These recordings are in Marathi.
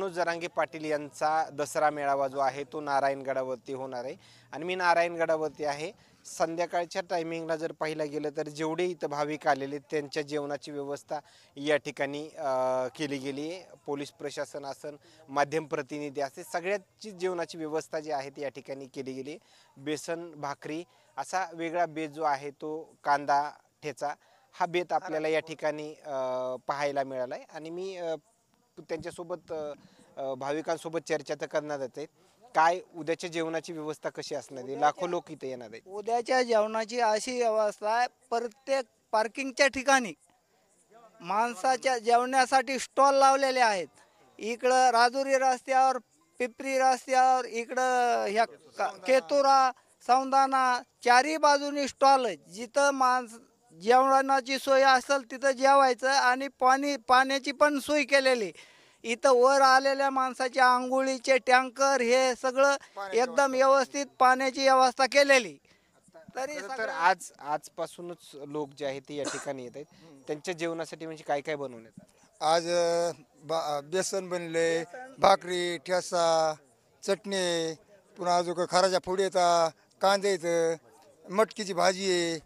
मनोज जरांगे पाटील यांचा दसरा मेळावा जो आहे तो नारायणगडावरती होणार आहे आणि मी नारायणगडावरती आहे। संध्याकाळच्या टायमिंगला जर पाहिलं गेलं तर जेवढे इथं भाविक आलेले त्यांच्या जेवणाची व्यवस्था या ठिकाणी केली गेली आहे। पोलीस प्रशासन असन, माध्यम प्रतिनिधी असे सगळ्याची जेवणाची व्यवस्था जी आहे ती या ठिकाणी केली गेली। बेसन भाकरी असा वेगळा बेत जो आहे तो कांदा ठेचा हा बेत आपल्याला या ठिकाणी पाहायला मिळाला आहे आणि मी त्यांच्यासोबत भाविकांसोबत चर्चा तर करणार आहे। काय उद्याच्या जेवणाची व्यवस्था कशी असणार आहे? लाखो लोक इथे येणार आहेत। उद्याच्या जेवणाची अशी व्यवस्था आहे, प्रत्येक पार्किंगच्या ठिकाणी माणसाच्या जेवणासाठी स्टॉल लावलेले आहेत। इकडं राजुरी रस्त्यावर, पिपरी रस्त्यावर, इकडं ह्या केतुरा सौंदाना चारी बाजूनी स्टॉल आहेत। जिथं जेवणाची सोय असेल तिथं जेवायचं आणि पाण्याची पण सोय केलेली। इथं वर आलेल्या माणसाच्या आंघोळीचे टँकर हे सगळं एकदम व्यवस्थित पाण्याची व्यवस्था केलेली। तरी तर आजपासूनच लोक जे आहेत ते या ठिकाणी येत आहेत। त्यांच्या जेवणासाठी म्हणजे काय काय बनवण्यात आज बेसन बनले, भाकरी ठेसा चटणी, पुन्हा अजून खाराच्या फोडी येतात, कांदे येतं, मटकीची भाजी आहे,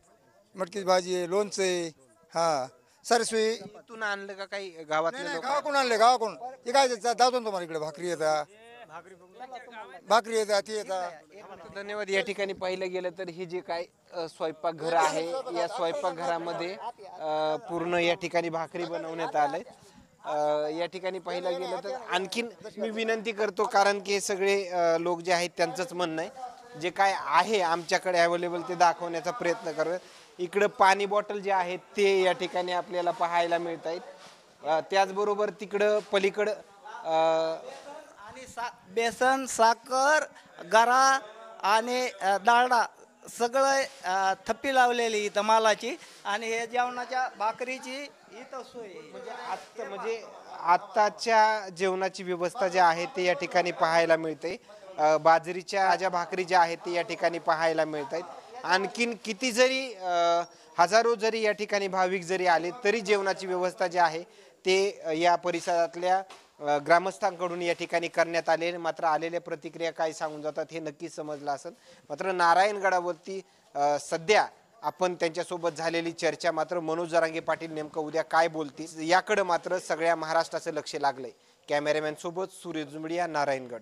लोणचं आहे। हा सारी सोयी इथून आणलं का काही गावातले लोक? गावाकडून आणले, गावाकडून हे काय दाखवतो तुम्हाला। इकडे भाकरी येतात ती येतात। धन्यवाद। या ठिकाणी पाहिलं गेलं तर ही जे काय स्वयंपाकघर आहे या स्वयंपाकघरामध्ये पूर्ण या ठिकाणी भाकरी बनवण्यात आलंय। या ठिकाणी पाहिलं गेलं तर आणखीन मी विनंती करतो, कारण की सगळे लोक जे आहेत त्यांचंच म्हणणं आहे जे काय आहे आमच्याकडे अवेलेबल ते दाखवण्याचा प्रयत्न करत। इकडं पाणी बॉटल जे आहेत ते या ठिकाणी आपल्याला पाहायला मिळत आहेत। त्याचबरोबर तिकडं पलीकडं आणि बेसन, साखर, गरा आणि डाळडा सगळं थप्पी लावलेली इथं मालाची। आणि हे जेवणाच्या भाकरीची इथं सोय म्हणजे आत्ताच्या जेवणाची व्यवस्था जी आहे ते या ठिकाणी पाहायला मिळते। बाजरीच्या ज्या भाकरी ज्या आहेत ते या ठिकाणी पाहायला मिळत आहेत। आणखीन किती जरी हजारो जरी या ठिकाणी भाविक जरी आले तरी जेवणाची व्यवस्था जी आहे ते या परिसरातल्या ग्रामस्थांकडून या ठिकाणी करण्यात आले। मात्र आलेल्या प्रतिक्रिया काय सांगून जातात हे नक्कीच समजलं असेल। मात्र नारायणगडावरती सध्या आपण त्यांच्यासोबत झालेली चर्चा मात्र मनोज जरांगे पाटील नेमकं उद्या काय बोलतील याकडे मात्र सगळ्या महाराष्ट्राचं लक्ष लागलंय। कॅमेरामॅन सोबत सूर्य जुंबडिया, नारायणगड।